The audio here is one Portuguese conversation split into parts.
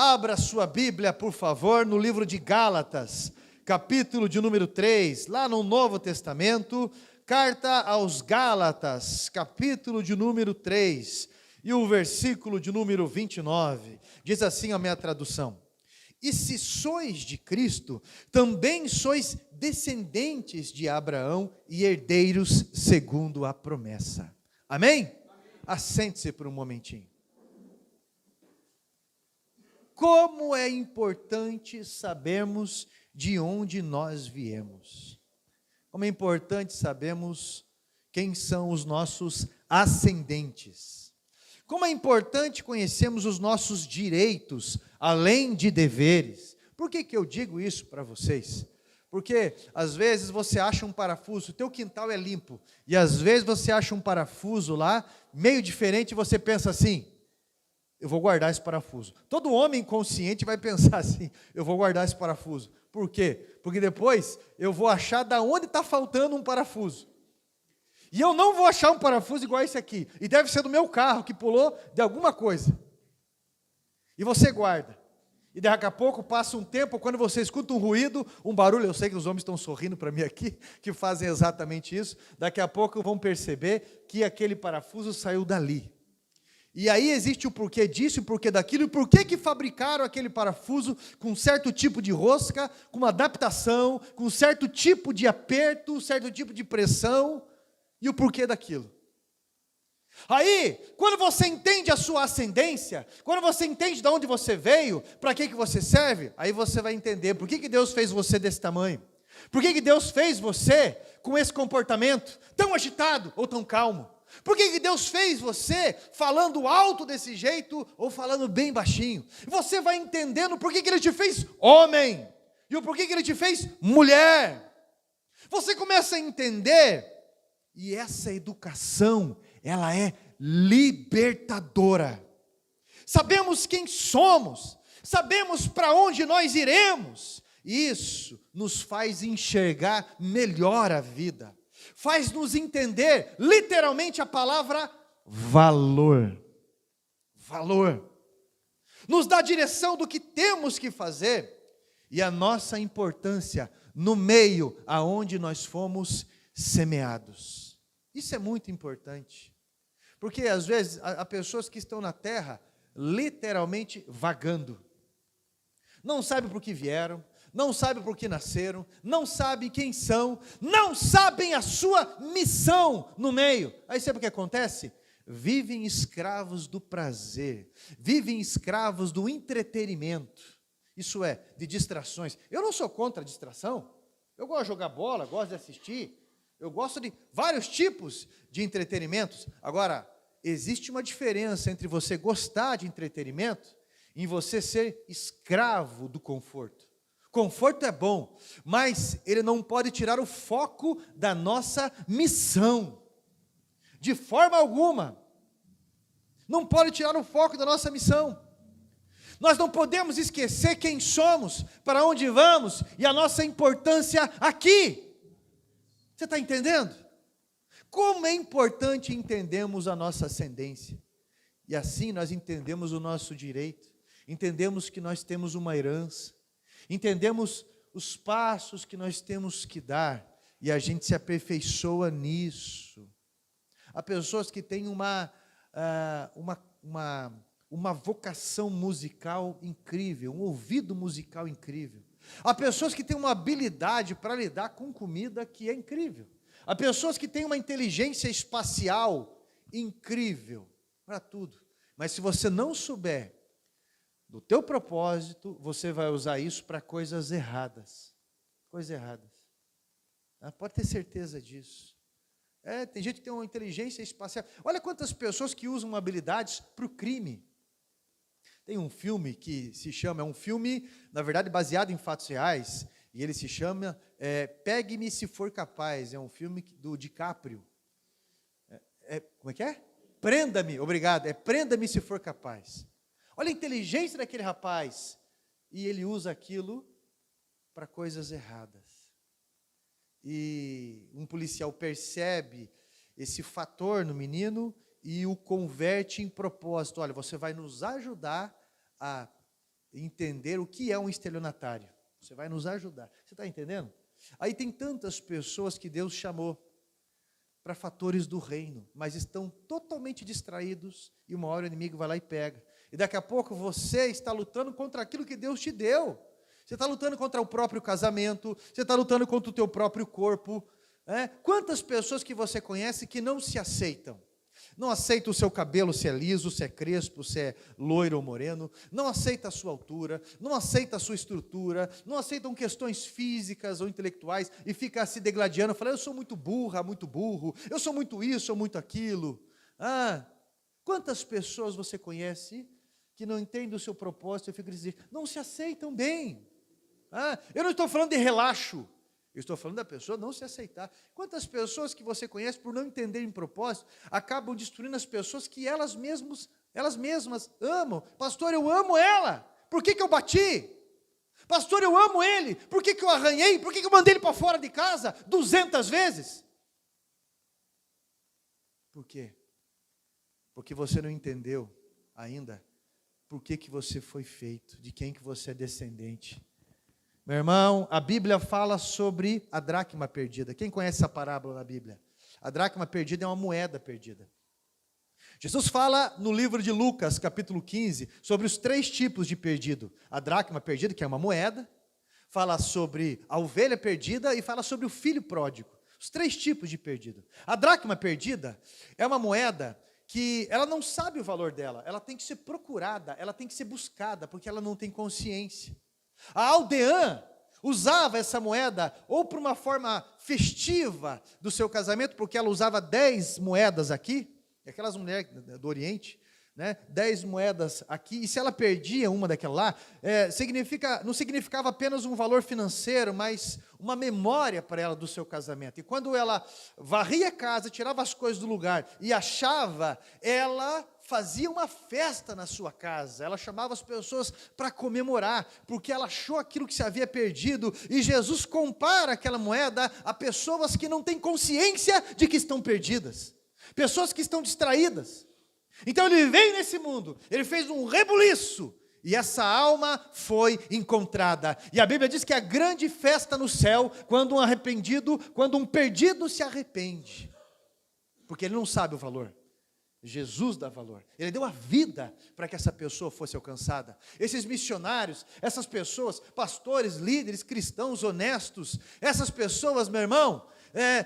Abra sua Bíblia, por favor, no livro de Gálatas, capítulo de número 3, lá no Novo Testamento, carta aos Gálatas, capítulo de número 3, e o versículo de número 29, diz assim a minha tradução: E se sois de Cristo, também sois descendentes de Abraão e herdeiros segundo a promessa. Amém? Assente-se por um momentinho. Como é importante sabermos de onde nós viemos. Como é importante sabermos quem são os nossos ascendentes. Como é importante conhecermos os nossos direitos, além de deveres. Por que eu digo isso para vocês? Porque às vezes você acha um parafuso, o teu quintal é limpo, e às vezes você acha um parafuso lá, meio diferente, e você pensa assim: eu vou guardar esse parafuso. Todo homem consciente vai pensar assim: eu vou guardar esse parafuso. Por quê? Porque depois eu vou achar da onde está faltando um parafuso. E eu não vou achar um parafuso igual esse aqui. E deve ser do meu carro, que pulou de alguma coisa. E você guarda. E daqui a pouco passa um tempo, quando você escuta um ruído, um barulho, eu sei que os homens estão sorrindo para mim aqui, que fazem exatamente isso. Daqui a pouco vão perceber que aquele parafuso saiu dali. E aí existe o porquê disso, o porquê daquilo, e o porquê que fabricaram aquele parafuso com certo tipo de rosca, com uma adaptação, com certo tipo de aperto, certo tipo de pressão, e o porquê daquilo. Aí, quando você entende a sua ascendência, quando você entende de onde você veio, para que você serve, aí você vai entender por que Deus fez você desse tamanho, por que Deus fez você com esse comportamento tão agitado ou tão calmo. Por que Deus fez você falando alto desse jeito ou falando bem baixinho? Você vai entendendo por que Ele te fez homem e o porquê que Ele te fez mulher. Você começa a entender, e essa educação, ela é libertadora. Sabemos quem somos, sabemos para onde nós iremos, e isso nos faz enxergar melhor a vida. Faz-nos entender, literalmente, a palavra valor. Valor. Nos dá direção do que temos que fazer e a nossa importância no meio aonde nós fomos semeados. Isso é muito importante. Porque, às vezes, há pessoas que estão na terra literalmente vagando. Não sabem por que vieram, não sabem por que nasceram, não sabem quem são, não sabem a sua missão no meio. Aí sabe o que acontece? Vivem escravos do prazer, vivem escravos do entretenimento, isso é, de distrações. Eu não sou contra a distração, eu gosto de jogar bola, gosto de assistir, eu gosto de vários tipos de entretenimentos. Agora, existe uma diferença entre você gostar de entretenimento e você ser escravo do conforto. Conforto é bom, mas ele não pode tirar o foco da nossa missão, de forma alguma. Não pode tirar o foco da nossa missão. Nós não podemos esquecer quem somos, para onde vamos e a nossa importância aqui. Você está entendendo? Como é importante entendermos a nossa ascendência, e assim nós entendemos o nosso direito, entendemos que nós temos uma herança, entendemos os passos que nós temos que dar, e a gente se aperfeiçoa nisso. Há pessoas que têm uma vocação musical incrível, um ouvido musical incrível. Há pessoas que têm uma habilidade para lidar com comida que é incrível. Há pessoas que têm uma inteligência espacial incrível para tudo. Mas se você não souber do teu propósito, você vai usar isso para coisas erradas. Coisas erradas. Pode ter certeza disso. Tem gente que tem uma inteligência espacial. Olha quantas pessoas que usam habilidades para o crime. Tem um filme que se chama, é um filme, na verdade, baseado em fatos reais, e ele se chama Pegue-me se for capaz. É um filme do DiCaprio. Como é que é? Prenda-me, obrigado. Prenda-me se for capaz. Olha a inteligência daquele rapaz. E ele usa aquilo para coisas erradas. E um policial percebe esse fator no menino e o converte em propósito. Olha, você vai nos ajudar a entender o que é um estelionatário. Você vai nos ajudar. Você está entendendo? Aí tem tantas pessoas que Deus chamou para fatores do reino, mas estão totalmente distraídos e uma hora o inimigo vai lá e pega. E daqui a pouco você está lutando contra aquilo que Deus te deu. Você está lutando contra o próprio casamento, você está lutando contra o teu próprio corpo. Quantas pessoas que você conhece que não se aceitam? Não aceita o seu cabelo, se é liso, se é crespo, se é loiro ou moreno, não aceita a sua altura, não aceita a sua estrutura, não aceitam questões físicas ou intelectuais e fica se degladiando, falando, eu sou muito burra, muito burro, eu sou muito isso ou muito aquilo. Quantas pessoas você conhece que não entendem o seu propósito e ficam dizendo, não se aceitam bem? Eu não estou falando de relaxo, eu estou falando da pessoa não se aceitar. Quantas pessoas que você conhece, por não entenderem propósito, acabam destruindo as pessoas que elas mesmas amam. Pastor, eu amo ela, por que eu bati? Pastor, eu amo ele, por que eu arranhei? Por que eu mandei ele para fora de casa 200 vezes? Por quê? Porque você não entendeu ainda por que você foi feito, de quem que você é descendente. Meu irmão, a Bíblia fala sobre a dracma perdida. Quem conhece essa parábola na Bíblia? A dracma perdida é uma moeda perdida. Jesus fala no livro de Lucas, capítulo 15, sobre os 3 tipos de perdido. A dracma perdida, que é uma moeda, fala sobre a ovelha perdida e fala sobre o filho pródigo. Os 3 tipos de perdido. A dracma perdida é uma moeda que ela não sabe o valor dela, ela tem que ser procurada, ela tem que ser buscada, porque ela não tem consciência. A aldeã usava essa moeda ou para uma forma festiva do seu casamento, porque ela usava 10 moedas aqui, aquelas mulheres do Oriente, 10 moedas aqui, e se ela perdia uma daquela lá, não significava apenas um valor financeiro, mas uma memória para ela do seu casamento. E quando ela varria a casa, tirava as coisas do lugar e achava, ela fazia uma festa na sua casa, ela chamava as pessoas para comemorar, porque ela achou aquilo que se havia perdido, e Jesus compara aquela moeda a pessoas que não têm consciência de que estão perdidas, pessoas que estão distraídas. Então ele veio nesse mundo, ele fez um rebuliço, e essa alma foi encontrada. E a Bíblia diz que é a grande festa no céu, quando um perdido se arrepende, porque ele não sabe o valor. Jesus dá valor, ele deu a vida para que essa pessoa fosse alcançada. Esses missionários, essas pessoas, pastores, líderes, cristãos honestos, essas pessoas, meu irmão,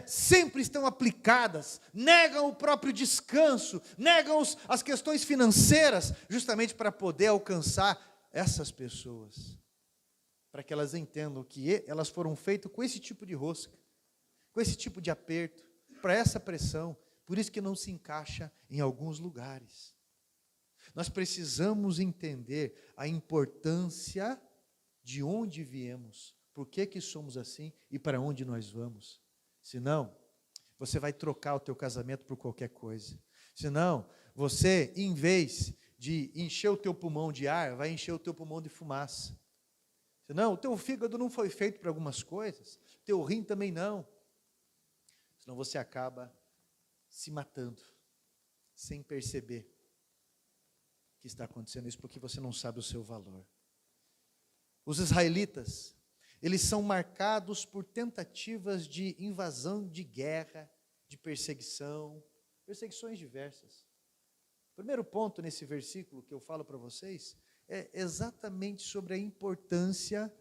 sempre estão aplicadas, negam o próprio descanso, negam as questões financeiras, justamente para poder alcançar essas pessoas, para que elas entendam que elas foram feitas com esse tipo de rosca, com esse tipo de aperto, para essa pressão. Por isso que não se encaixa em alguns lugares. Nós precisamos entender a importância de onde viemos, por que somos assim e para onde nós vamos. Senão, você vai trocar o teu casamento por qualquer coisa. Senão, você, em vez de encher o teu pulmão de ar, vai encher o teu pulmão de fumaça. Senão, o teu fígado não foi feito para algumas coisas, teu rim também não. Senão você acaba se matando, sem perceber que está acontecendo isso, porque você não sabe o seu valor. Os israelitas, eles são marcados por tentativas de invasão, de guerra, de perseguições diversas. O primeiro ponto nesse versículo que eu falo para vocês, é exatamente sobre a importância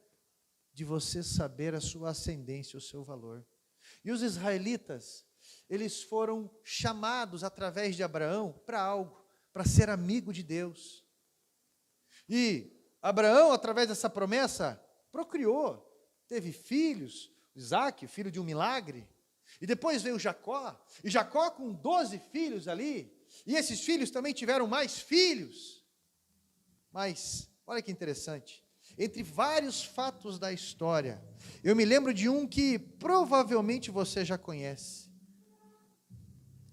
de você saber a sua ascendência, o seu valor. E os israelitas, eles foram chamados através de Abraão para algo, para ser amigo de Deus. E Abraão, através dessa promessa, procriou, teve filhos, Isaac, filho de um milagre, e depois veio Jacó, e Jacó com 12 filhos ali, e esses filhos também tiveram mais filhos. Mas, olha que interessante, entre vários fatos da história, eu me lembro de um que provavelmente você já conhece.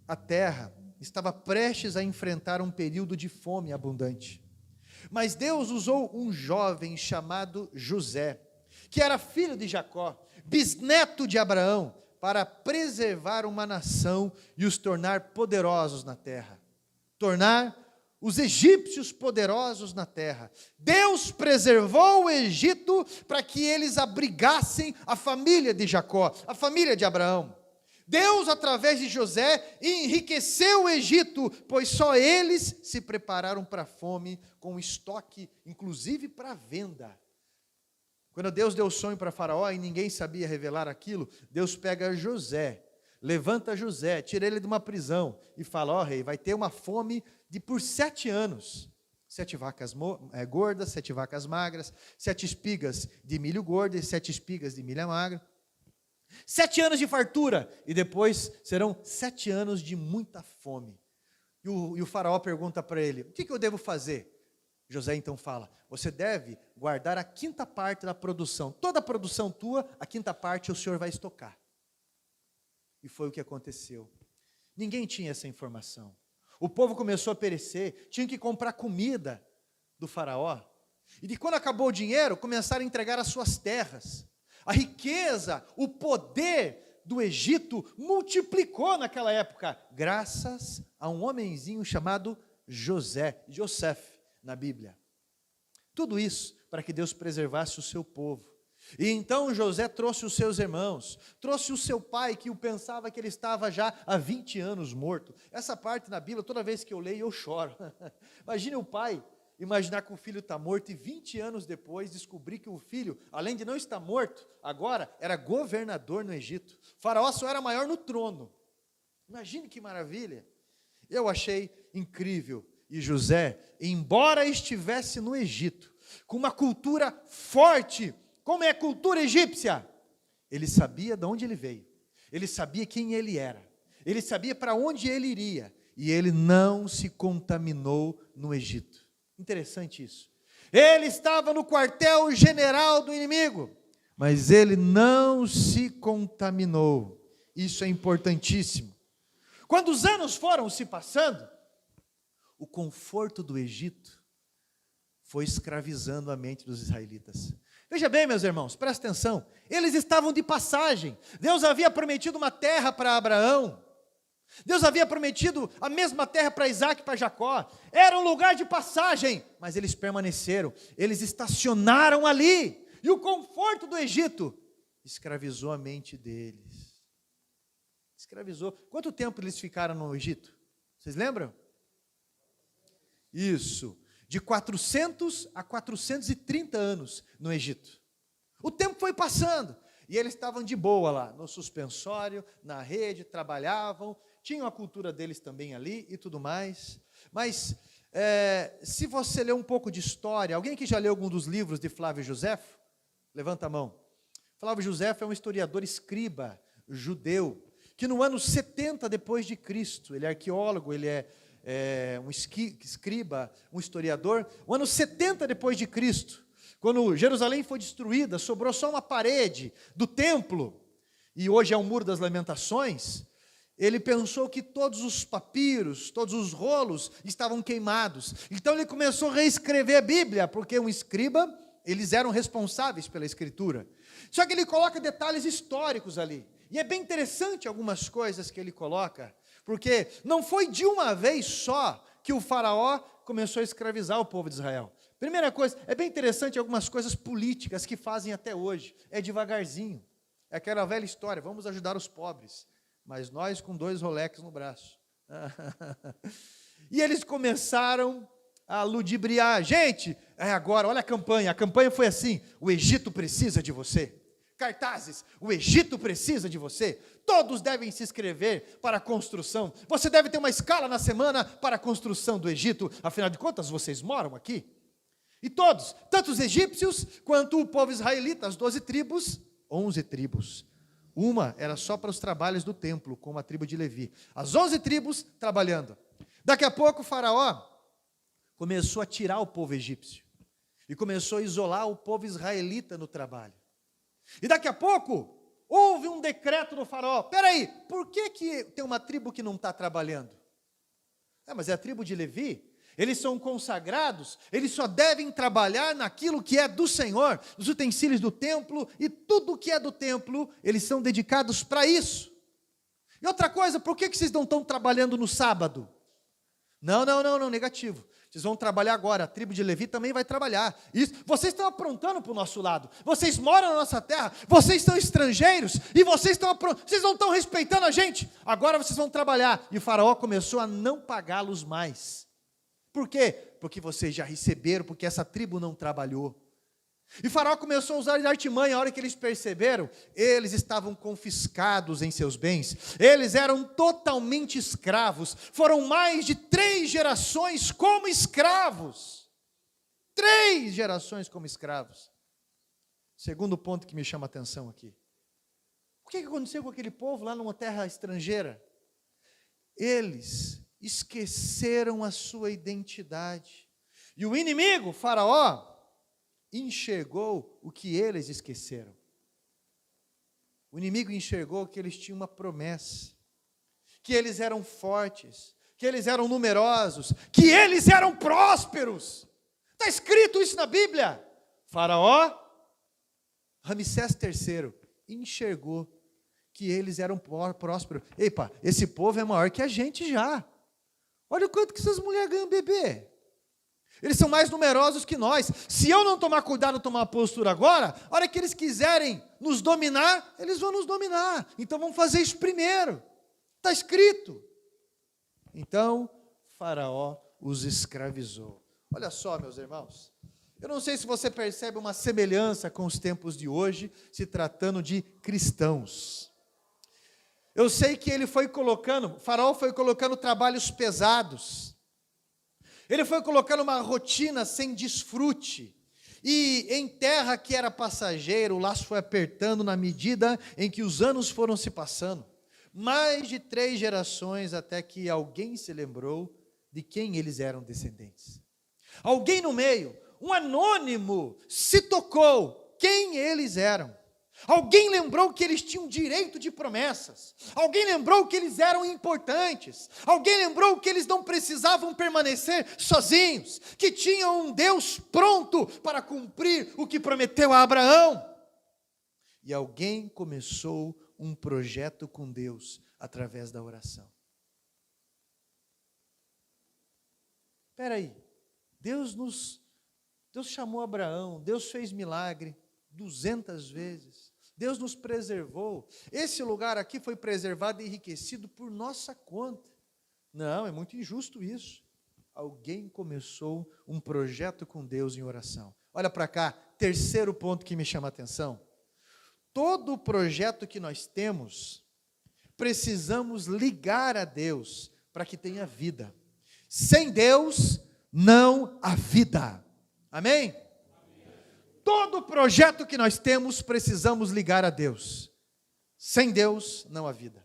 A terra estava prestes a enfrentar um período de fome abundante. Mas Deus usou um jovem chamado José, que era filho de Jacó, bisneto de Abraão, para preservar uma nação e os tornar poderosos na terra. Tornar os egípcios poderosos na terra. Deus preservou o Egito para que eles abrigassem a família de Jacó, a família de Abraão. Deus, através de José, enriqueceu o Egito, pois só eles se prepararam para a fome, com estoque, inclusive para venda. Quando Deus deu o sonho para Faraó e ninguém sabia revelar aquilo, Deus pega José, levanta José, tira ele de uma prisão e fala: ó rei, vai ter uma fome por 7 anos. 7 vacas gordas, 7 vacas magras, 7 espigas de milho gordo e 7 espigas de milho magra. 7 anos de fartura, e depois serão 7 anos de muita fome. E o faraó pergunta para ele: o que eu devo fazer? José então fala: você deve guardar a 5ª parte da produção. Toda a produção tua, a 5ª parte o Senhor vai estocar. E foi o que aconteceu. Ninguém tinha essa informação. O povo começou a perecer, tinha que comprar comida do faraó. E quando acabou o dinheiro, começaram a entregar as suas terras. A riqueza, o poder do Egito multiplicou naquela época, graças a um homenzinho chamado José na Bíblia. Tudo isso para que Deus preservasse o seu povo. E então José trouxe os seus irmãos, trouxe o seu pai, que pensava que ele estava já há 20 anos morto. Essa parte na Bíblia, toda vez que eu leio, eu choro. Imagine o pai imaginar que o filho está morto e 20 anos depois descobrir que o filho, além de não estar morto, agora era governador no Egito. O faraó só era maior no trono. Imagine que maravilha. Eu achei incrível. E José, embora estivesse no Egito, com uma cultura forte, como é a cultura egípcia, ele sabia de onde ele veio, ele sabia quem ele era, ele sabia para onde ele iria, e ele não se contaminou no Egito. Interessante isso. Ele estava no quartel-general do inimigo, mas ele não se contaminou. Isso é importantíssimo. Quando os anos foram se passando, o conforto do Egito foi escravizando a mente dos israelitas. Veja bem, meus irmãos, presta atenção, eles estavam de passagem. Deus havia prometido uma terra para Abraão, Deus havia prometido a mesma terra para Isaac e para Jacó. Era um lugar de passagem, mas eles permaneceram, eles estacionaram ali, e o conforto do Egito escravizou a mente deles. Escravizou. Quanto tempo eles ficaram no Egito? Vocês lembram? Isso, de 400 a 430 anos no Egito. O tempo foi passando, e eles estavam de boa lá, no suspensório, na rede, trabalhavam, tinham a cultura deles também ali e tudo mais. Mas, se você ler um pouco de história, alguém que já leu algum dos livros de Flávio Josefo? Levanta a mão. Flávio Josefo é um historiador escriba judeu, que no ano 70 depois de Cristo, ele é arqueólogo, ele é um escriba, um historiador. O ano 70 depois de Cristo, quando Jerusalém foi destruída, sobrou só uma parede do templo, e hoje é o Muro das Lamentações. Ele pensou que todos os papiros, todos os rolos estavam queimados. Então ele começou a reescrever a Bíblia, porque um escriba, eles eram responsáveis pela escritura. Só que ele coloca detalhes históricos ali. E é bem interessante algumas coisas que ele coloca, porque não foi de uma vez só que o faraó começou a escravizar o povo de Israel. Primeira coisa, é bem interessante algumas coisas políticas que fazem até hoje. É devagarzinho. É aquela velha história, vamos ajudar os pobres, mas nós com 2 Rolex no braço. E eles começaram a ludibriar. Gente, agora, olha a campanha foi assim: o Egito precisa de você. Cartazes, o Egito precisa de você. Todos devem se inscrever para a construção. Você deve ter uma escala na semana para a construção do Egito. Afinal de contas, vocês moram aqui. E todos, tanto os egípcios quanto o povo israelita, as 12 tribos, 11 tribos. Uma era só para os trabalhos do templo, como a tribo de Levi. As 11 tribos trabalhando. Daqui a pouco o faraó começou a tirar o povo egípcio. E começou a isolar o povo israelita no trabalho. E daqui a pouco, houve um decreto do faraó. Peraí, por que tem uma tribo que não está trabalhando? Mas é a tribo de Levi. Eles são consagrados, eles só devem trabalhar naquilo que é do Senhor, os utensílios do templo, e tudo que é do templo, eles são dedicados para isso. E outra coisa, por que vocês não estão trabalhando no sábado? Não, não, não, não, negativo. Vocês vão trabalhar agora, a tribo de Levi também vai trabalhar. Isso, vocês estão aprontando para o nosso lado. Vocês moram na nossa terra, vocês são estrangeiros e vocês não estão respeitando a gente. Agora vocês vão trabalhar. E o faraó começou a não pagá-los mais. Por quê? Porque vocês já receberam, porque essa tribo não trabalhou. E o faraó começou a usar de artimanha. A hora que eles perceberam, eles estavam confiscados em seus bens, eles eram totalmente escravos, foram mais de 3 gerações como escravos, 3 gerações como escravos. Segundo ponto que me chama a atenção aqui, o que aconteceu com aquele povo lá numa terra estrangeira? Eles esqueceram a sua identidade, e o inimigo, Faraó, enxergou o que eles esqueceram. O inimigo enxergou que eles tinham uma promessa, que eles eram fortes, que eles eram numerosos, que eles eram prósperos. Está escrito isso na Bíblia. Faraó, Ramsés III, enxergou que eles eram prósperos. Epa, esse povo é maior que a gente já. Olha o quanto que essas mulheres ganham bebê. Eles são mais numerosos que nós. Se eu não tomar cuidado, tomar uma postura agora, a hora que eles quiserem nos dominar, eles vão nos dominar. Então vamos fazer isso primeiro. Está escrito. Então, Faraó os escravizou. Olha só, meus irmãos. Eu não sei se você percebe uma semelhança com os tempos de hoje, se tratando de cristãos. Eu sei que Faraó foi colocando trabalhos pesados. Ele foi colocando uma rotina sem desfrute, e em terra que era passageira, o laço foi apertando na medida em que os anos foram se passando. Mais de 3 gerações até que alguém se lembrou de quem eles eram descendentes. Alguém no meio, um anônimo, se tocou quem eles eram. Alguém lembrou que eles tinham direito de promessas. Alguém lembrou que eles eram importantes. Alguém lembrou que eles não precisavam permanecer sozinhos, que tinham um Deus pronto para cumprir o que prometeu a Abraão. E alguém começou um projeto com Deus através da oração. Espera aí, Deus chamou Abraão, Deus fez milagre 200 vezes. Deus nos preservou. Esse lugar aqui foi preservado e enriquecido por nossa conta. Não, é muito injusto isso. Alguém começou um projeto com Deus em oração. Olha para cá, terceiro ponto que me chama a atenção. Todo projeto que nós temos, precisamos ligar a Deus para que tenha vida. Sem Deus, não há vida. Amém? Todo projeto que nós temos, precisamos ligar a Deus. Sem Deus, não há vida.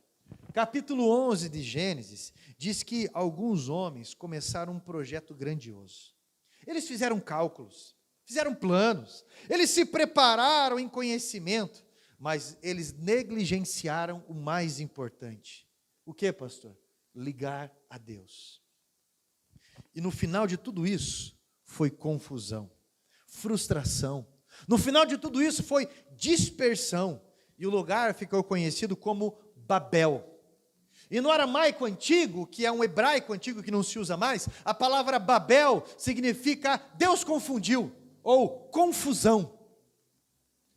Capítulo 11 de Gênesis diz que alguns homens começaram um projeto grandioso. Eles fizeram cálculos, fizeram planos, eles se prepararam em conhecimento, mas eles negligenciaram o mais importante. O que, pastor? Ligar a Deus. E no final de tudo isso, foi confusão, frustração. No final de tudo isso foi dispersão, e o lugar ficou conhecido como Babel. E no aramaico antigo, que é um hebraico antigo que não se usa mais, a palavra Babel significa Deus confundiu, ou confusão.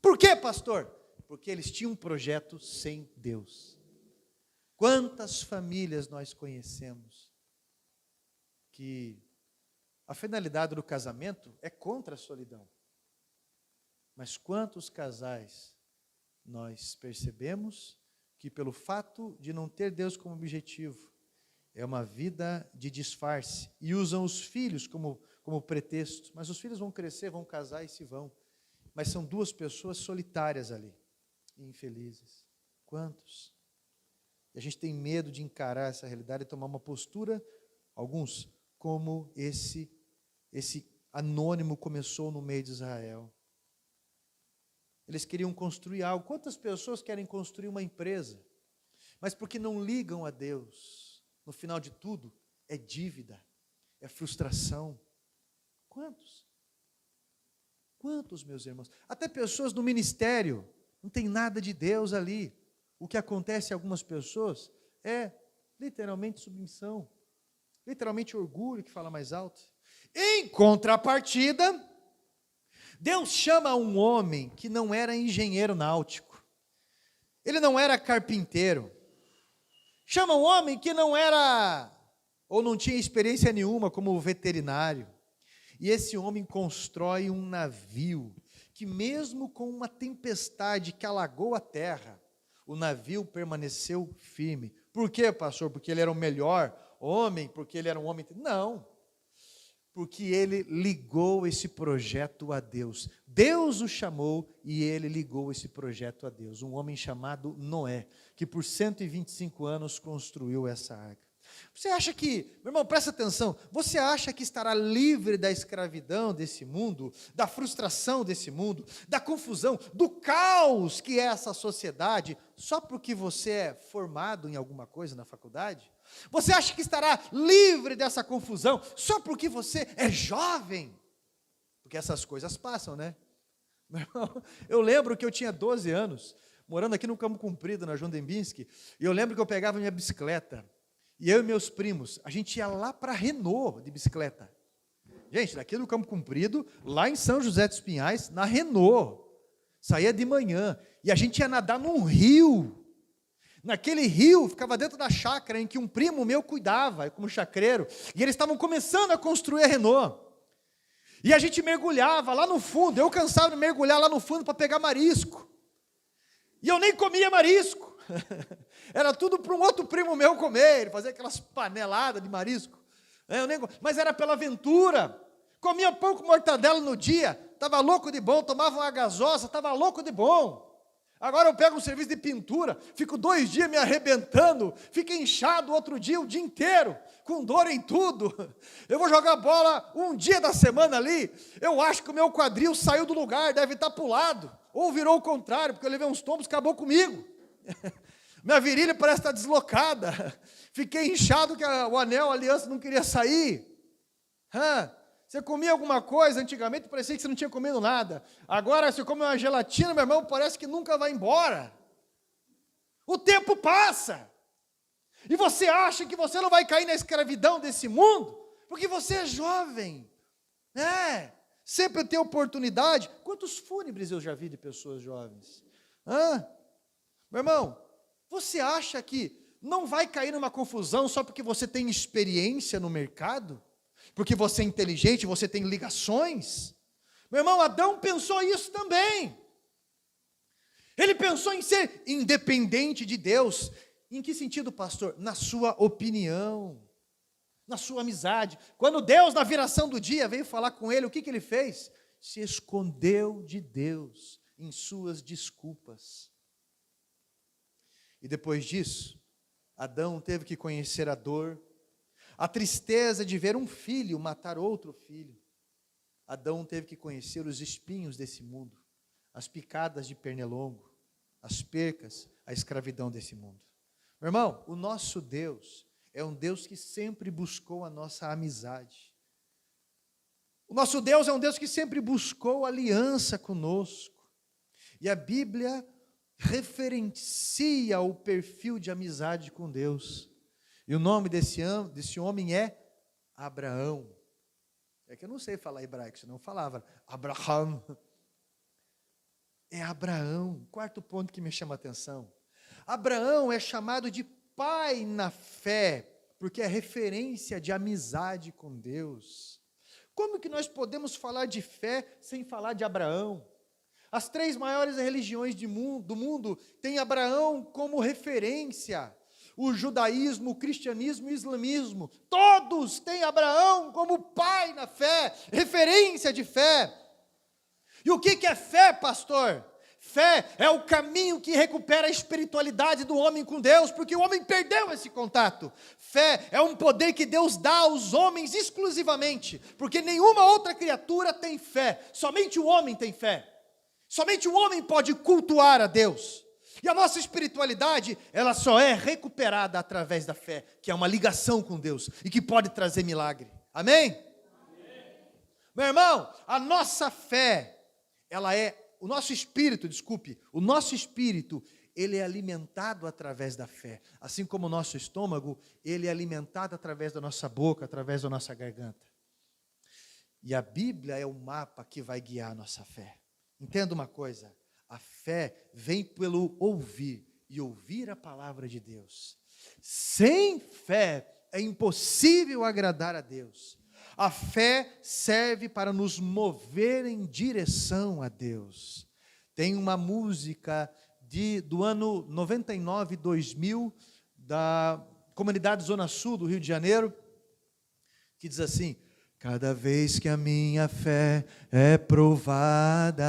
Por quê, pastor? Porque eles tinham um projeto sem Deus. Quantas famílias nós conhecemos que a finalidade do casamento é contra a solidão. Mas quantos casais nós percebemos que pelo fato de não ter Deus como objetivo, é uma vida de disfarce, e usam os filhos como pretexto, mas os filhos vão crescer, vão casar e se vão, mas são 2 pessoas solitárias ali, infelizes. Quantos? E a gente tem medo de encarar essa realidade e tomar uma postura, alguns, como esse anônimo começou no meio de Israel. Eles queriam construir algo. Quantas pessoas querem construir uma empresa, mas porque não ligam a Deus, no final de tudo, é dívida, é frustração. Quantos? Quantos, meus irmãos? Até pessoas no ministério, não tem nada de Deus ali. O que acontece em algumas pessoas é literalmente submissão. Literalmente orgulho que fala mais alto. Em contrapartida, Deus chama um homem que não era engenheiro náutico. Ele não era carpinteiro. Chama um homem que não era, ou não tinha experiência nenhuma como veterinário. E esse homem constrói um navio, que mesmo com uma tempestade que alagou a terra, o navio permaneceu firme. Por quê, pastor? Porque ele era o melhor homem? Porque ele era um homem... Não. Porque ele ligou esse projeto a Deus. Deus o chamou e ele ligou esse projeto a Deus. Um homem chamado Noé, que por 125 anos construiu essa arca. Você acha que, meu irmão, presta atenção, você acha que estará livre da escravidão desse mundo, da frustração desse mundo, da confusão, do caos que é essa sociedade, só porque você é formado em alguma coisa na faculdade? Você acha que estará livre dessa confusão só porque você é jovem? Porque essas coisas passam, né? Meu irmão, eu lembro que eu tinha 12 anos, morando aqui no Campo Comprido, na João Dembinski, e eu lembro que eu pegava minha bicicleta, e eu e meus primos, a gente ia lá para Renault de bicicleta. Gente, daqui do Campo Comprido, lá em São José dos Pinhais, na Renault. Saía de manhã, e a gente ia nadar num rio. Naquele rio, ficava dentro da chácara em que um primo meu cuidava, como chacreiro, e eles estavam começando a construir a Renault. E a gente mergulhava lá no fundo, eu cansava de mergulhar lá no fundo para pegar marisco. E eu nem comia marisco. Era tudo para um outro primo meu comer, ele fazia aquelas paneladas de marisco. Mas era pela aventura. Comia pão com mortadela no dia, estava louco de bom, tomava uma gasosa, estava louco de bom. Agora eu pego um serviço de pintura, fico 2 dias me arrebentando, fico inchado outro dia, o dia inteiro, com dor em tudo. Eu vou jogar bola um dia da semana ali, eu acho que o meu quadril saiu do lugar, deve estar para o lado, ou virou o contrário, porque eu levei uns tombos, acabou comigo. Minha virilha parece estar deslocada, fiquei inchado que o anel, a aliança não queria sair. Você comia alguma coisa, antigamente parecia que você não tinha comido nada. Agora você come uma gelatina, meu irmão, parece que nunca vai embora. O tempo passa. E você acha que você não vai cair na escravidão desse mundo? Porque você é jovem. Sempre tem oportunidade. Quantos fúnebres eu já vi de pessoas jovens? Meu irmão, você acha que não vai cair numa confusão só porque você tem experiência no mercado? Porque você é inteligente, você tem ligações? Meu irmão, Adão pensou isso também. Ele pensou em ser independente de Deus. Em que sentido, pastor? Na sua opinião, na sua amizade. Quando Deus, na viração do dia, veio falar com ele, o que ele fez? Se escondeu de Deus em suas desculpas. E depois disso, Adão teve que conhecer a dor, a tristeza de ver um filho matar outro filho. Adão teve que conhecer os espinhos desse mundo, as picadas de pernilongo, as percas, a escravidão desse mundo. Meu irmão, o nosso Deus é um Deus que sempre buscou a nossa amizade. O nosso Deus é um Deus que sempre buscou aliança conosco. E a Bíblia referencia o perfil de amizade com Deus. E o nome desse homem é Abraão. É que eu não sei falar hebraico, senão eu falava Abraham. É Abraão. Quarto ponto que me chama a atenção. Abraão é chamado de pai na fé, porque é referência de amizade com Deus. Como que nós podemos falar de fé sem falar de Abraão? As 3 maiores religiões do mundo têm Abraão como referência. O judaísmo, o cristianismo e o islamismo, todos têm Abraão como pai na fé, referência de fé. E o que é fé, pastor? Fé é o caminho que recupera a espiritualidade do homem com Deus, porque o homem perdeu esse contato. Fé é um poder que Deus dá aos homens exclusivamente, porque nenhuma outra criatura tem fé, somente o homem tem fé. Somente o homem pode cultuar a Deus. E a nossa espiritualidade, ela só é recuperada através da fé, que é uma ligação com Deus e que pode trazer milagre. Amém? Amém. Meu irmão, a nossa fé, o nosso espírito, ele é alimentado através da fé. Assim como o nosso estômago, ele é alimentado através da nossa boca, através da nossa garganta. E a Bíblia é o mapa que vai guiar a nossa fé. Entenda uma coisa, a fé vem pelo ouvir, e ouvir a palavra de Deus. Sem fé é impossível agradar a Deus. A fé serve para nos mover em direção a Deus. Tem uma música do ano 99, 2000, da comunidade Zona Sul do Rio de Janeiro, que diz assim: cada vez que a minha fé é provada,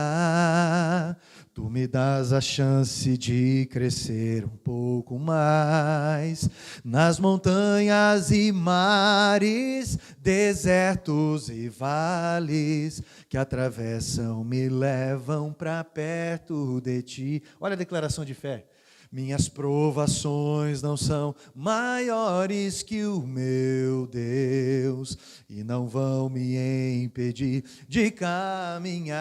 tu me dás a chance de crescer um pouco mais. Nas montanhas e mares, desertos e vales, que atravessam, me levam para perto de ti. Olha a declaração de fé. Minhas provações não são maiores que o meu Deus, e não vão me impedir de caminhar.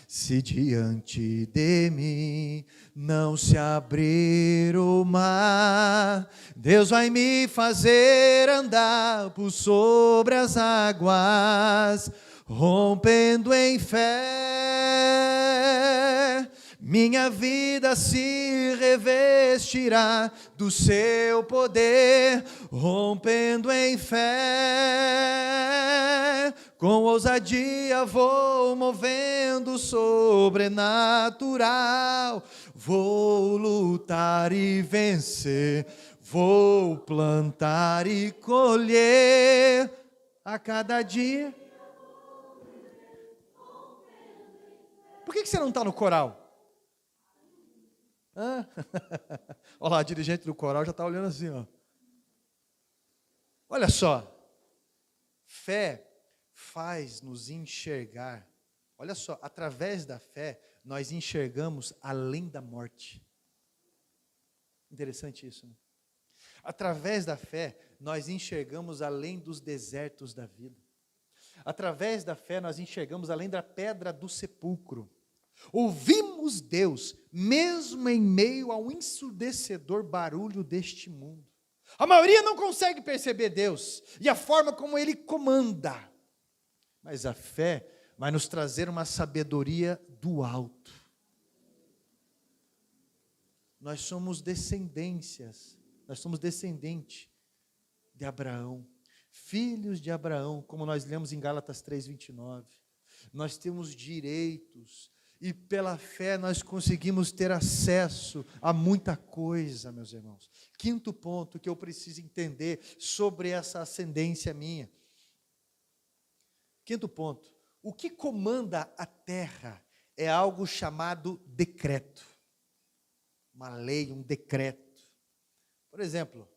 Se diante de mim não se abrir o mar, Deus vai me fazer andar por sobre as águas, rompendo em fé. Minha vida se revestirá do seu poder, rompendo em fé. Com ousadia vou movendo o sobrenatural, vou lutar e vencer, vou plantar e colher a cada dia. Por que você não está no coral? Olha lá, a dirigente do coral já está olhando assim, ó. Olha só, fé faz nos enxergar. Olha só, através da fé nós enxergamos além da morte. Interessante isso, né? Através da fé nós enxergamos além dos desertos da vida. Através da fé nós enxergamos além da pedra do sepulcro. Ouvimos Deus, mesmo em meio ao ensurdecedor barulho deste mundo. A maioria não consegue perceber Deus e a forma como Ele comanda. Mas a fé vai nos trazer uma sabedoria do alto. Nós somos descendentes de Abraão, filhos de Abraão, como nós lemos em Gálatas 3:29. Nós temos direitos. E pela fé nós conseguimos ter acesso a muita coisa, meus irmãos. Quinto ponto que eu preciso entender sobre essa ascendência minha. Quinto ponto. O que comanda a terra é algo chamado decreto. Uma lei, um decreto. Por exemplo,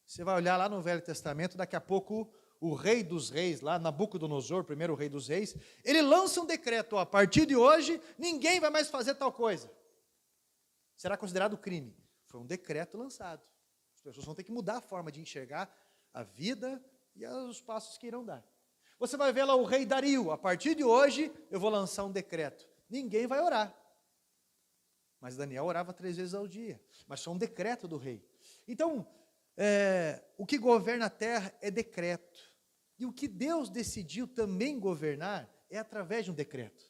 você vai olhar lá no Velho Testamento, daqui a pouco o rei dos reis, lá Nabucodonosor, primeiro rei dos reis, ele lança um decreto: a partir de hoje, ninguém vai mais fazer tal coisa. Será considerado crime. Foi um decreto lançado. As pessoas vão ter que mudar a forma de enxergar a vida e os passos que irão dar. Você vai ver lá o rei Dario: a partir de hoje, eu vou lançar um decreto. Ninguém vai orar. Mas Daniel orava 3 vezes ao dia. Mas foi um decreto do rei. Então, o que governa a terra é decreto. E o que Deus decidiu também governar é através de um decreto.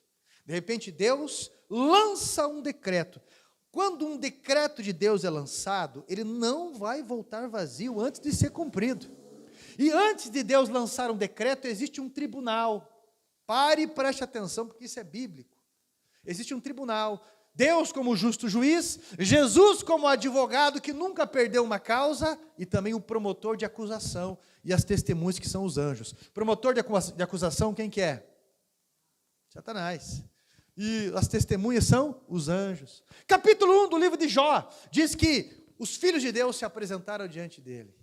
De repente Deus lança um decreto. Quando um decreto de Deus é lançado, ele não vai voltar vazio antes de ser cumprido. E antes de Deus lançar um decreto, existe um tribunal. Pare e preste atenção, porque isso é bíblico. Existe um tribunal. Deus como justo juiz, Jesus como advogado que nunca perdeu uma causa, e também o promotor de acusação e as testemunhas, que são os anjos. Promotor de acusação, quem que é? Satanás. E as testemunhas são os anjos. Capítulo 1 do livro de Jó diz que os filhos de Deus se apresentaram diante dele.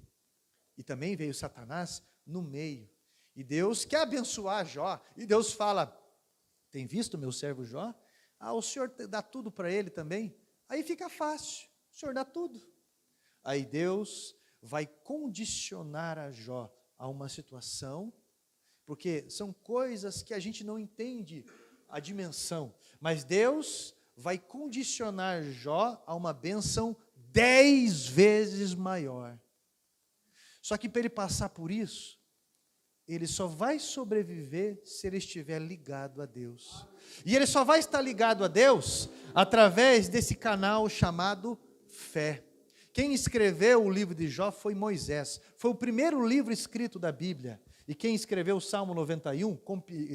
E também veio Satanás no meio. E Deus quer abençoar Jó. E Deus fala: tem visto meu servo Jó? O Senhor dá tudo para ele também? Aí fica fácil, o Senhor dá tudo. Aí Deus vai condicionar a Jó a uma situação, porque são coisas que a gente não entende a dimensão, mas Deus vai condicionar Jó a uma bênção 10 vezes maior. Só que para ele passar por isso, ele só vai sobreviver se ele estiver ligado a Deus. E ele só vai estar ligado a Deus através desse canal chamado fé. Quem escreveu o livro de Jó foi Moisés. Foi o primeiro livro escrito da Bíblia. E quem escreveu o Salmo 91,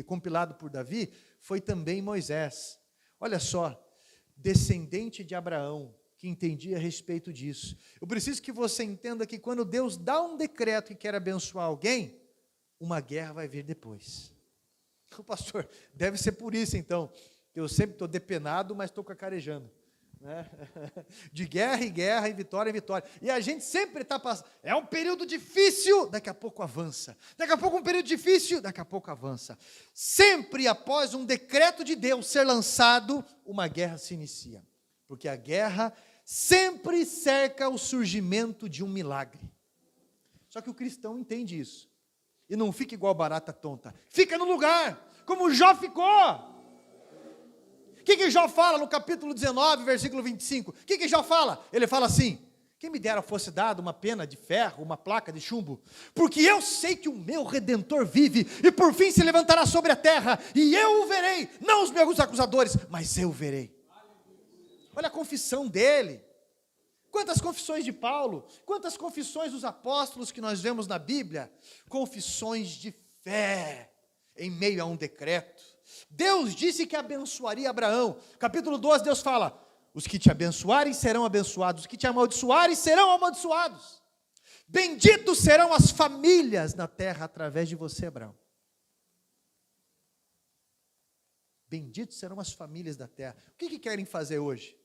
compilado por Davi, foi também Moisés. Olha só, descendente de Abraão, que entendia a respeito disso. Eu preciso que você entenda que quando Deus dá um decreto e quer abençoar alguém, uma guerra vai vir depois. Então, pastor, deve ser por isso então, eu sempre estou depenado, mas estou cacarejando. Né? De guerra em guerra, em vitória em vitória. E a gente sempre está passando. É um período difícil, daqui a pouco avança. Daqui a pouco um período difícil, daqui a pouco avança. Sempre após um decreto de Deus ser lançado, uma guerra se inicia. Porque a guerra sempre cerca o surgimento de um milagre. Só que o cristão entende isso. E não fica igual barata tonta. Fica no lugar, como Jó ficou. O que Jó fala no capítulo 19, versículo 25? O que Jó fala? Ele fala assim: quem me dera fosse dado uma pena de ferro, uma placa de chumbo, porque eu sei que o meu Redentor vive, e por fim se levantará sobre a terra, e eu o verei, não os meus acusadores, mas eu o verei. Olha a confissão dele. Quantas confissões de Paulo, quantas confissões dos apóstolos que nós vemos na Bíblia, confissões de fé, em meio a um decreto. Deus disse que abençoaria Abraão, capítulo 12, Deus fala, os que te abençoarem serão abençoados, os que te amaldiçoarem serão amaldiçoados, benditos serão as famílias na terra através de você, Abraão. Benditos serão as famílias da terra. O que querem fazer hoje?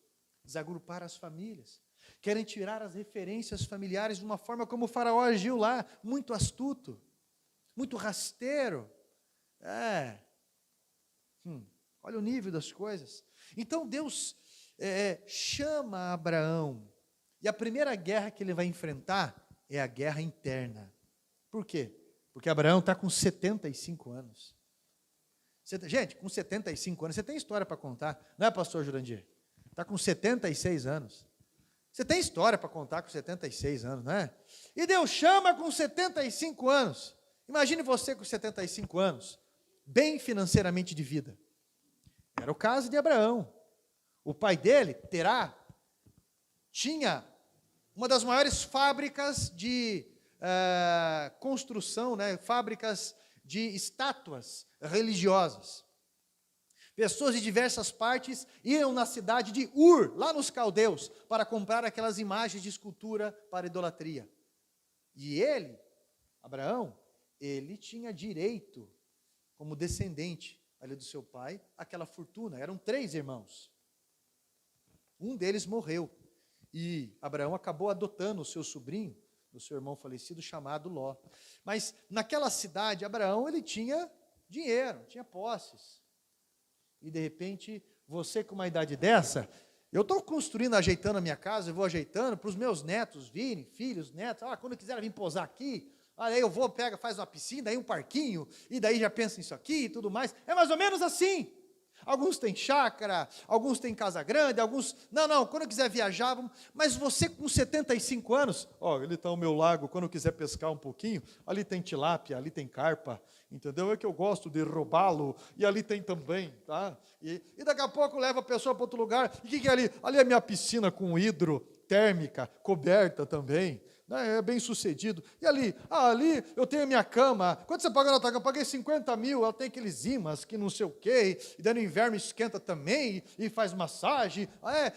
Desagrupar as famílias. Querem tirar as referências familiares de uma forma como o faraó agiu lá, muito astuto, muito rasteiro. Olha o nível das coisas. Então Deus chama Abraão, e a primeira guerra que ele vai enfrentar é a guerra interna. Por quê? Porque Abraão está com 75 anos. Gente, com 75 anos, você tem história para contar, não é, pastor Jurandir? Está com 76 anos. Você tem história para contar com 76 anos, não é? E Deus chama com 75 anos. Imagine você com 75 anos, bem financeiramente de vida. Era o caso de Abraão. O pai dele, Terá, tinha uma das maiores fábricas de construção, né? Fábricas de estátuas religiosas. Pessoas de diversas partes iam na cidade de Ur, lá nos caldeus, para comprar aquelas imagens de escultura para idolatria. E ele, Abraão, ele tinha direito, como descendente ali do seu pai, àquela fortuna. Eram 3 irmãos. Um deles morreu. E Abraão acabou adotando o seu sobrinho, o seu irmão falecido, chamado Ló. Mas naquela cidade, Abraão, ele tinha dinheiro, tinha posses. E de repente, você com uma idade dessa, eu estou construindo, ajeitando a minha casa, eu vou ajeitando para os meus netos virem, filhos, netos, quando quiserem vir posar aqui, aí eu vou, pega, faz uma piscina, aí um parquinho, e daí já pensa nisso aqui e tudo mais. É mais ou menos assim. Alguns têm chácara, alguns têm casa grande, alguns... Não, quando eu quiser viajar, mas você com 75 anos, ali está o meu lago, quando eu quiser pescar um pouquinho, ali tem tilápia, ali tem carpa, entendeu? É que eu gosto de roubá-lo, e ali tem também, tá? E daqui a pouco leva a pessoa para outro lugar, e o que é ali? Ali é minha piscina com hidrotérmica, coberta também, é bem sucedido. E ali eu tenho a minha cama. Quanto você paga na tua cama? Eu paguei 50 mil, ela tem aqueles ímãs que não sei o quê, e daí no inverno esquenta também, e faz massagem.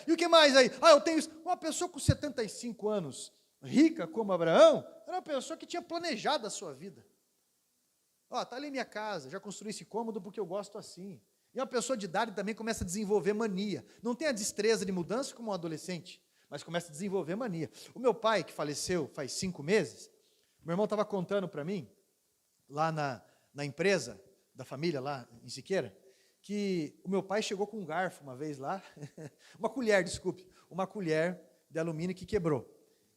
E o que mais aí? Eu tenho isso. Uma pessoa com 75 anos, rica como Abraão, era uma pessoa que tinha planejado a sua vida. Está ali minha casa, já construí esse cômodo porque eu gosto assim. E uma pessoa de idade também começa a desenvolver mania. Não tem a destreza de mudança como um adolescente, mas começa a desenvolver mania. O meu pai, que faleceu faz 5 meses, meu irmão estava contando para mim, lá na empresa da família, lá em Siqueira, que o meu pai chegou com um garfo uma vez lá, uma colher de alumínio que quebrou.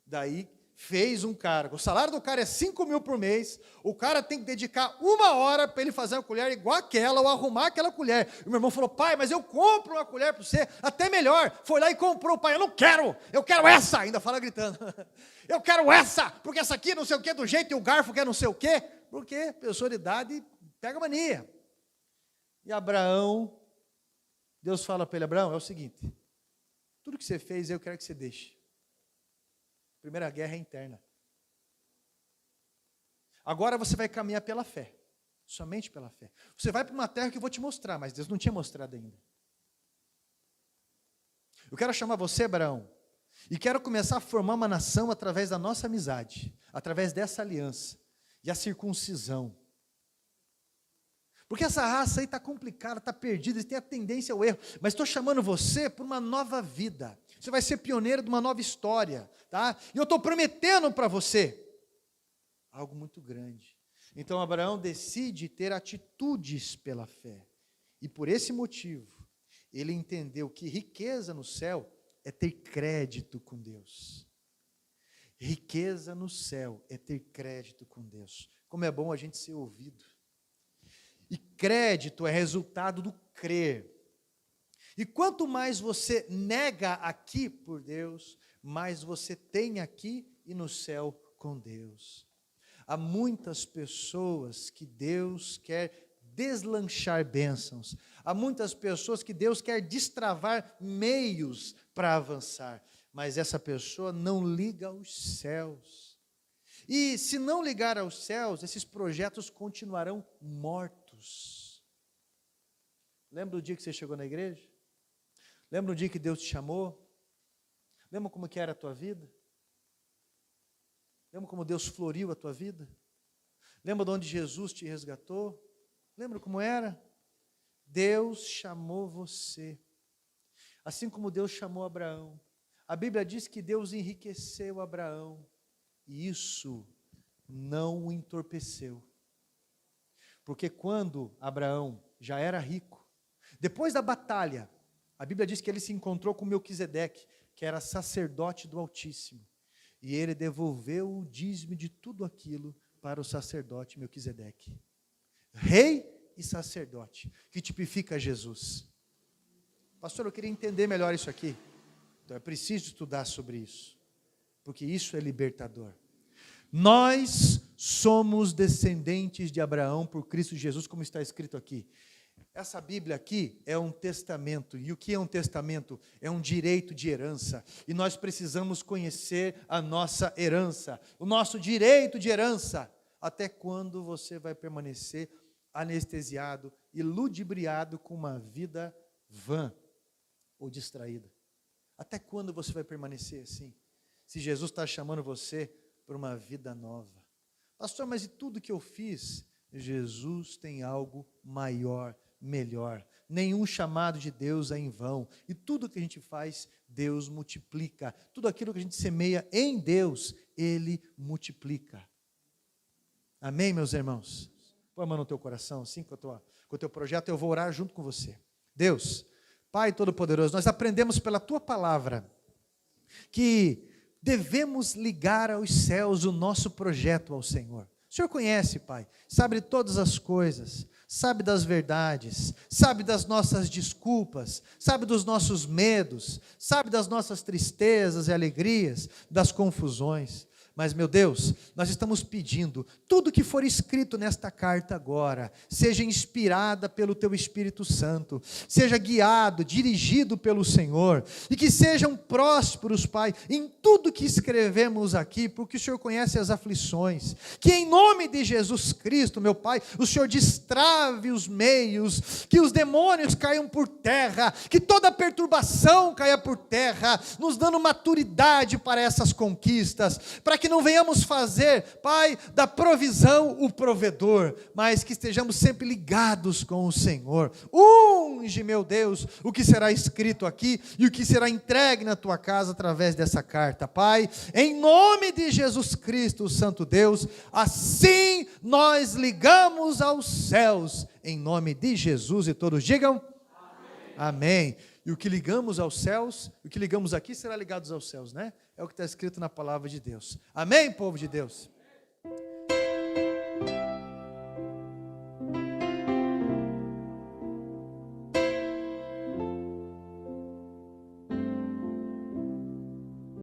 Daí fez um cara, o salário do cara é 5.000 por mês, o cara tem que dedicar 1 hora para ele fazer uma colher igual aquela, ou arrumar aquela colher. E o meu irmão falou: pai, mas eu compro uma colher para você, até melhor. Foi lá e comprou. O pai: eu não quero, eu quero essa. Ainda fala gritando: eu quero essa, porque essa aqui não sei o que do jeito, e o garfo que é não sei o que, porque pessoa de idade pega mania. E Abraão, Deus fala para ele: Abraão, é o seguinte, tudo que você fez eu quero que você deixe. Primeira guerra é interna. Agora você vai caminhar pela fé. Somente pela fé. Você vai para uma terra que eu vou te mostrar, mas Deus não tinha mostrado ainda. Eu quero chamar você, Abraão, e quero começar a formar uma nação através da nossa amizade, através dessa aliança e a circuncisão. Porque essa raça aí está complicada, está perdida, tem a tendência ao erro. Mas estou chamando você para uma nova vida. Você vai ser pioneiro de uma nova história, tá? E eu estou prometendo para você algo muito grande. Então Abraão decide ter atitudes pela fé. E por esse motivo, ele entendeu que riqueza no céu é ter crédito com Deus. Riqueza no céu é ter crédito com Deus. Como é bom a gente ser ouvido. E crédito é resultado do crer. E quanto mais você nega aqui por Deus, mais você tem aqui e no céu com Deus. Há muitas pessoas que Deus quer deslanchar bênçãos. Há muitas pessoas que Deus quer destravar meios para avançar. Mas essa pessoa não liga aos céus. E se não ligar aos céus, esses projetos continuarão mortos. Lembra do dia que você chegou na igreja? Lembra do dia que Deus te chamou? Lembra como que era a tua vida? Lembra como Deus floriu a tua vida? Lembra de onde Jesus te resgatou? Lembra como era? Deus chamou você. Assim como Deus chamou Abraão. A Bíblia diz que Deus enriqueceu Abraão. E isso não o entorpeceu. Porque quando Abraão já era rico, depois da batalha, a Bíblia diz que ele se encontrou com Melquisedeque, que era sacerdote do Altíssimo. E ele devolveu o dízimo de tudo aquilo para o sacerdote Melquisedeque. Rei e sacerdote, que tipifica Jesus. Pastor, eu queria entender melhor isso aqui. Então é preciso estudar sobre isso, porque isso é libertador. Nós somos descendentes de Abraão por Cristo Jesus, como está escrito aqui. Essa Bíblia aqui é um testamento, e o que é um testamento? É um direito de herança, e nós precisamos conhecer a nossa herança, o nosso direito de herança. Até quando você vai permanecer anestesiado e ludibriado com uma vida vã ou distraída? Até quando você vai permanecer assim? Se Jesus está chamando você para uma vida nova. Pastor, mas e tudo que eu fiz? Jesus tem algo maior, melhor. Nenhum chamado de Deus é em vão. E tudo que a gente faz, Deus multiplica. Tudo aquilo que a gente semeia em Deus, Ele multiplica. Amém, meus irmãos? Põe a mão no teu coração, assim, com o teu projeto, eu vou orar junto com você. Deus, Pai Todo-Poderoso, nós aprendemos pela Tua palavra que devemos ligar aos céus o nosso projeto ao Senhor. O Senhor conhece, Pai, sabe de todas as coisas, sabe das verdades, sabe das nossas desculpas, sabe dos nossos medos, sabe das nossas tristezas e alegrias, das confusões. Mas, meu Deus, nós estamos pedindo, tudo que for escrito nesta carta agora, seja inspirada pelo Teu Espírito Santo, seja guiado, dirigido pelo Senhor, e que sejam prósperos, Pai, em tudo que escrevemos aqui, porque o Senhor conhece as aflições, que em nome de Jesus Cristo, meu Pai, o Senhor destrave os meios, que os demônios caiam por terra, que toda perturbação caia por terra, nos dando maturidade para essas conquistas, para que não venhamos fazer, Pai, da provisão o provedor, mas que estejamos sempre ligados com o Senhor. Unge, meu Deus, o que será escrito aqui e o que será entregue na tua casa através dessa carta, Pai, em nome de Jesus Cristo, o Santo Deus, assim nós ligamos aos céus, em nome de Jesus, e todos digam amém. Amém. E o que ligamos aos céus, o que ligamos aqui será ligado aos céus, né? É o que está escrito na palavra de Deus. Amém, povo de Deus?